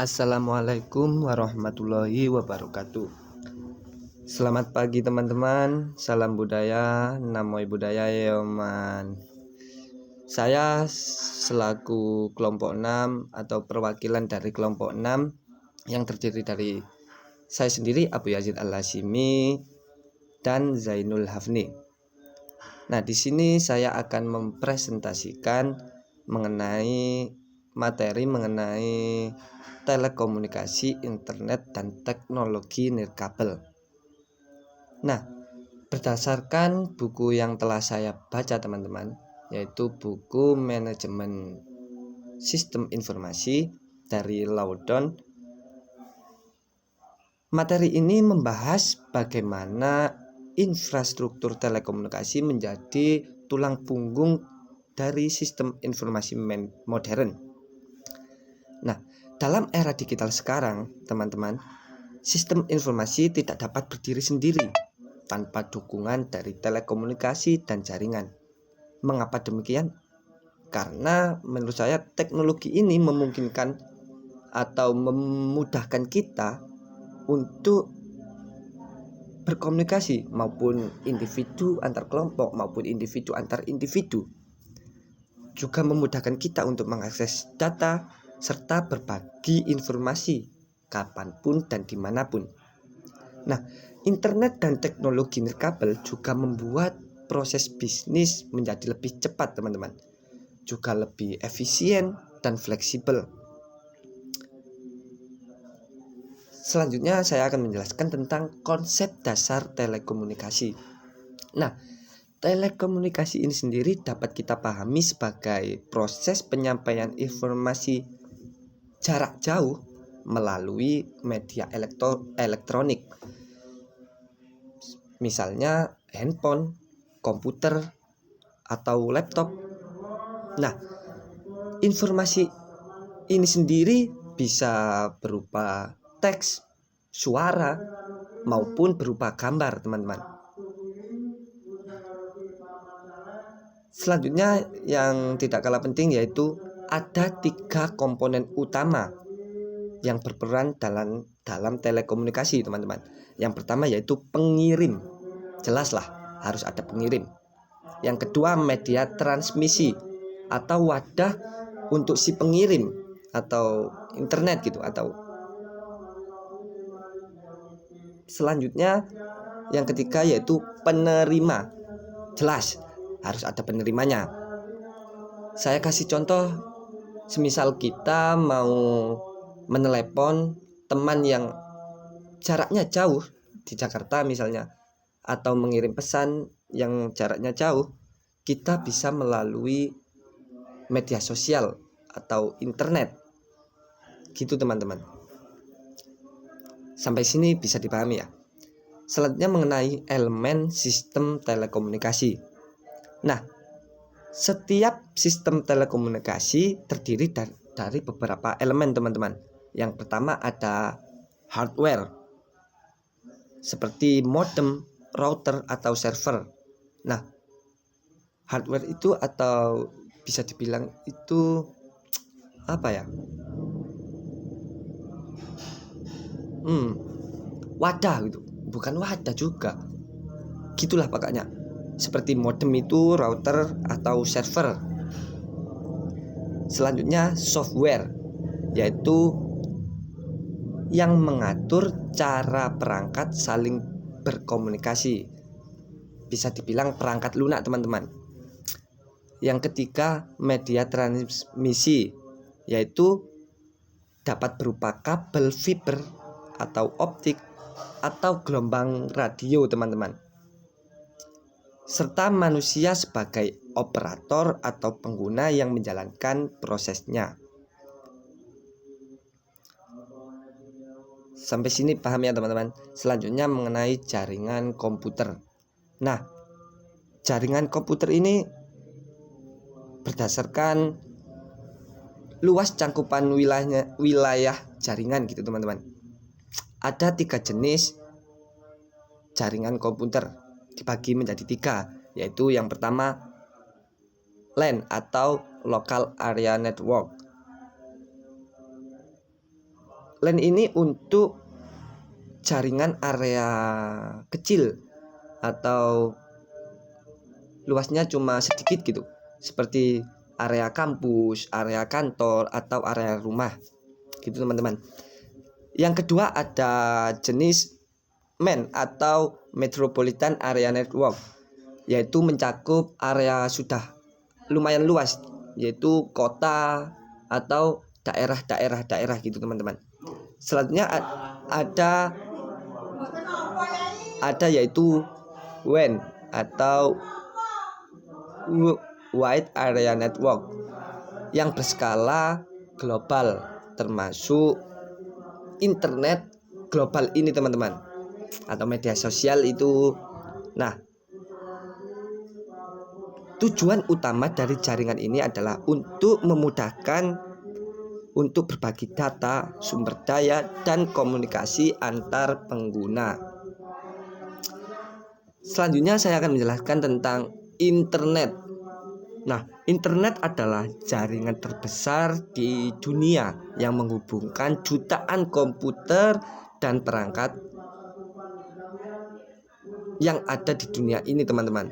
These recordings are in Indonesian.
Assalamualaikum warahmatullahi wabarakatuh. Selamat pagi teman-teman. Salam budaya, namoi budaya yoman. Saya selaku kelompok 6 atau perwakilan dari kelompok 6 yang terdiri dari saya sendiri Abu Yazid Al-Hashimi dan Zainul Hafni. Nah, di sini saya akan mempresentasikan mengenai materi mengenai telekomunikasi, internet, dan teknologi nirkabel. Nah, berdasarkan buku yang telah saya baca teman-teman, yaitu buku Manajemen Sistem Informasi dari Laudon. Materi ini membahas bagaimana infrastruktur telekomunikasi menjadi tulang punggung dari sistem informasi modern. Nah, dalam era digital sekarang, teman-teman, sistem informasi tidak dapat berdiri sendiri tanpa dukungan dari telekomunikasi dan jaringan. Mengapa demikian? Karena menurut saya teknologi ini memungkinkan atau memudahkan kita untuk berkomunikasi, maupun individu antar kelompok maupun individu antar individu. Juga memudahkan kita untuk mengakses data serta berbagi informasi kapanpun dan dimanapun. Nah, internet dan teknologi nirkabel juga membuat proses bisnis menjadi lebih cepat teman-teman, juga lebih efisien dan fleksibel. Selanjutnya saya akan menjelaskan tentang konsep dasar telekomunikasi. Nah, telekomunikasi ini sendiri dapat kita pahami sebagai proses penyampaian informasi jarak jauh melalui media elektronik, misalnya handphone, komputer, atau laptop. Nah, informasi ini sendiri bisa berupa teks, suara, maupun berupa gambar, teman-teman. Selanjutnya yang tidak kalah penting yaitu ada 3 komponen utama yang berperan dalam telekomunikasi, teman-teman. Yang pertama yaitu pengirim. Jelaslah harus ada pengirim. Yang kedua media transmisi atau wadah untuk si pengirim atau internet gitu, atau selanjutnya yang ketiga yaitu penerima. Jelas harus ada penerimanya. Saya kasih contoh, semisal kita mau menelepon teman yang jaraknya jauh di Jakarta misalnya, atau mengirim pesan yang jaraknya jauh, kita bisa melalui media sosial atau internet. Gitu teman-teman. Sampai sini bisa dipahami ya. Selanjutnya mengenai elemen sistem telekomunikasi. Nah, setiap sistem telekomunikasi terdiri dari beberapa elemen teman-teman. Yang pertama ada hardware, seperti modem, router, atau server. Nah, hardware itu atau bisa dibilang itu apa ya? Wadah gitu. Bukan wadah juga. Gitulah pokoknya. Seperti modem itu router atau server. Selanjutnya software, yaitu yang mengatur cara perangkat saling berkomunikasi. Bisa dibilang perangkat lunak teman-teman. Yang ketiga media transmisi, yaitu dapat berupa kabel fiber atau optik atau gelombang radio teman-teman. Serta manusia sebagai operator atau pengguna yang menjalankan prosesnya. Sampai sini paham ya teman-teman. Selanjutnya mengenai jaringan komputer. Nah, jaringan komputer ini berdasarkan luas cangkupan wilayah jaringan gitu teman-teman. Ada 3 jenis jaringan komputer, dibagi menjadi 3, yaitu yang pertama LAN atau Local Area Network. LAN ini untuk jaringan area kecil atau luasnya cuma sedikit gitu, seperti area kampus, area kantor, atau area rumah gitu teman-teman. Yang kedua ada jenis MAN atau Metropolitan Area Network, yaitu mencakup area sudah lumayan luas, yaitu kota atau daerah gitu teman-teman. Selanjutnya ada yaitu WAN atau Wide Area Network yang berskala global, termasuk internet global ini teman-teman, atau media sosial itu. Nah, tujuan utama dari jaringan ini adalah untuk memudahkan untuk berbagi data, sumber daya, dan komunikasi antar pengguna. Selanjutnya saya akan menjelaskan tentang internet. Nah, internet adalah jaringan terbesar di dunia yang menghubungkan jutaan komputer dan perangkat yang ada di dunia ini teman-teman.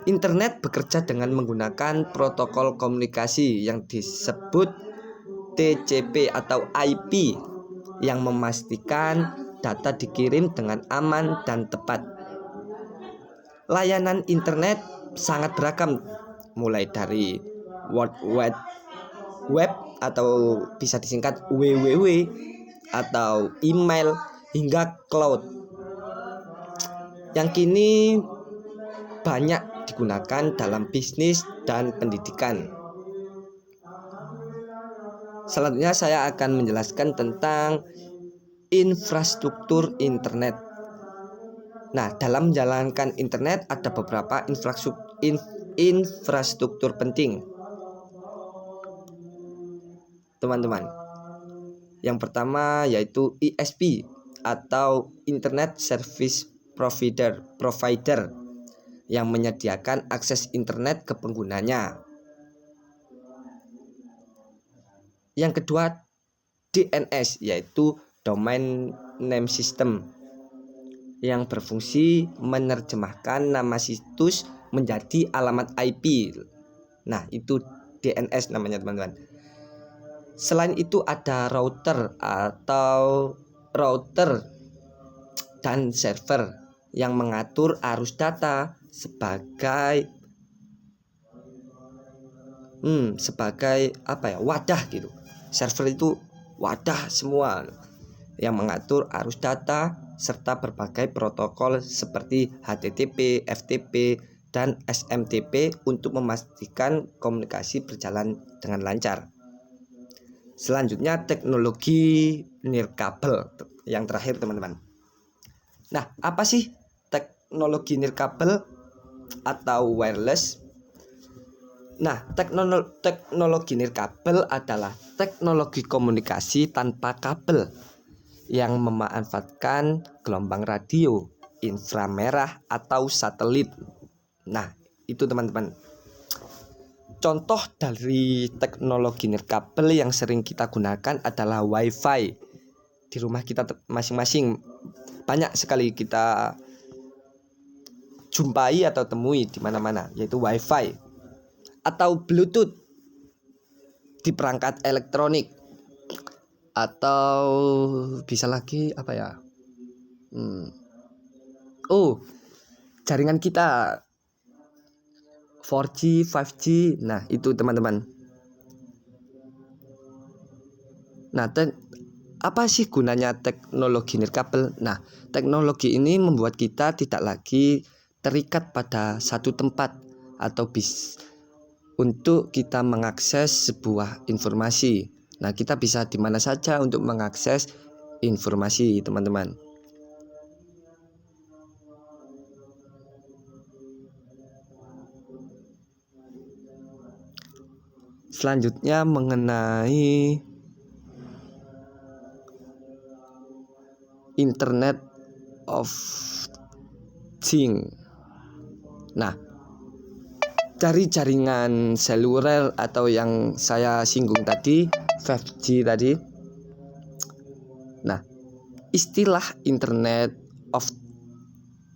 Internet bekerja dengan menggunakan protokol komunikasi yang disebut TCP atau IP yang memastikan data dikirim dengan aman dan tepat. Layanan internet sangat beragam, mulai dari World Wide Web atau bisa disingkat WWW, atau email hingga cloud, yang kini banyak digunakan dalam bisnis dan pendidikan. Selanjutnya saya akan menjelaskan tentang infrastruktur internet. Nah, dalam menjalankan internet ada beberapa infrastruktur penting, teman-teman. Yang pertama yaitu ISP atau Internet Service Provider yang menyediakan akses internet ke penggunanya. Yang kedua DNS yaitu Domain Name System yang berfungsi menerjemahkan nama situs menjadi alamat IP. Nah, itu DNS namanya teman-teman. Selain itu ada router dan server yang mengatur arus data sebagai wadah gitu. Server itu wadah semua yang mengatur arus data serta berbagai protokol seperti HTTP, FTP, dan SMTP untuk memastikan komunikasi berjalan dengan lancar. Selanjutnya teknologi nirkabel yang terakhir teman-teman. Nah, apa sih teknologi nirkabel atau wireless? Nah, teknologi nirkabel adalah teknologi komunikasi tanpa kabel yang memanfaatkan gelombang radio, inframerah, atau satelit. Nah, itu teman-teman. Contoh dari teknologi nirkabel yang sering kita gunakan adalah WiFi. Di rumah kita masing-masing banyak sekali kita jumpai atau temui di mana-mana, yaitu WiFi atau Bluetooth di perangkat elektronik, atau bisa lagi apa ya? Jaringan kita 4G, 5G. Nah, itu teman-teman. Nah, apa sih gunanya teknologi nirkabel? Nah, teknologi ini membuat kita tidak lagi terikat pada satu tempat atau untuk kita mengakses sebuah informasi. Nah, kita bisa di mana saja untuk mengakses informasi, teman-teman. Selanjutnya mengenai Internet of Things. Nah, dari jaringan seluler atau yang saya singgung tadi, 5G tadi, Nah, istilah Internet of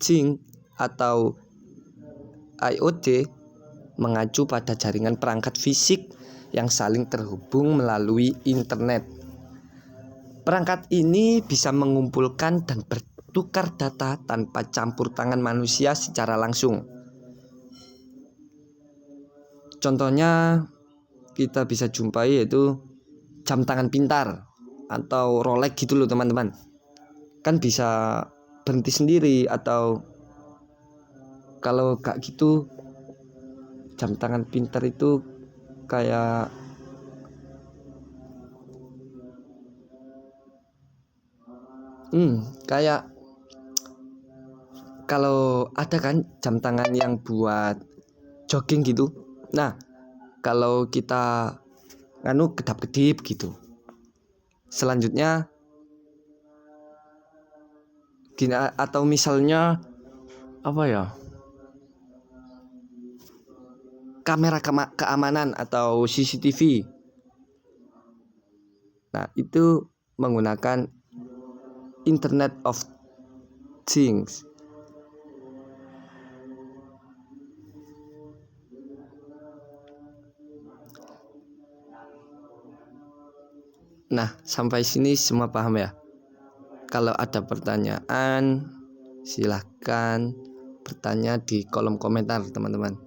Things atau IoT mengacu pada jaringan perangkat fisik yang saling terhubung melalui internet. Perangkat ini bisa mengumpulkan dan bertukar data tanpa campur tangan manusia secara langsung. Contohnya kita bisa jumpai yaitu jam tangan pintar atau Rolex gitu loh teman-teman. Kan bisa berhenti sendiri, atau kalau gak gitu jam tangan pintar itu kayak kayak kalau ada kan jam tangan yang buat jogging gitu. Nah, kalau kita kedap-kedip gitu. Selanjutnya gini, atau misalnya apa ya? Kamera keamanan atau CCTV. Nah, itu menggunakan Internet of Things. Nah, sampai sini semua paham ya? Kalau ada pertanyaan, silahkan bertanya di kolom komentar teman-teman.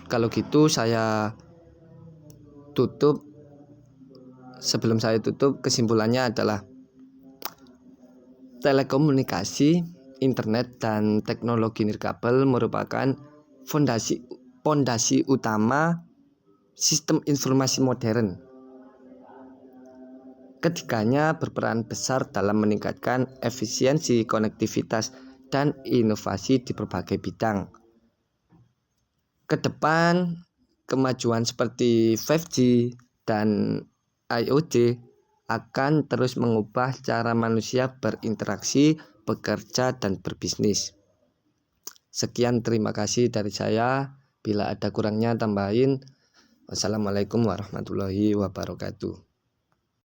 Kalau gitu saya tutup. Sebelum saya tutup, kesimpulannya adalah telekomunikasi, internet, dan teknologi nirkabel merupakan fondasi utama sistem informasi modern. Ketiganya berperan besar dalam meningkatkan efisiensi, konektivitas, dan inovasi di berbagai bidang. Kedepan, kemajuan seperti 5G dan IoT akan terus mengubah cara manusia berinteraksi, bekerja, dan berbisnis. Sekian, terima kasih dari saya. Bila ada kurangnya tambahin. Wassalamualaikum warahmatullahi wabarakatuh.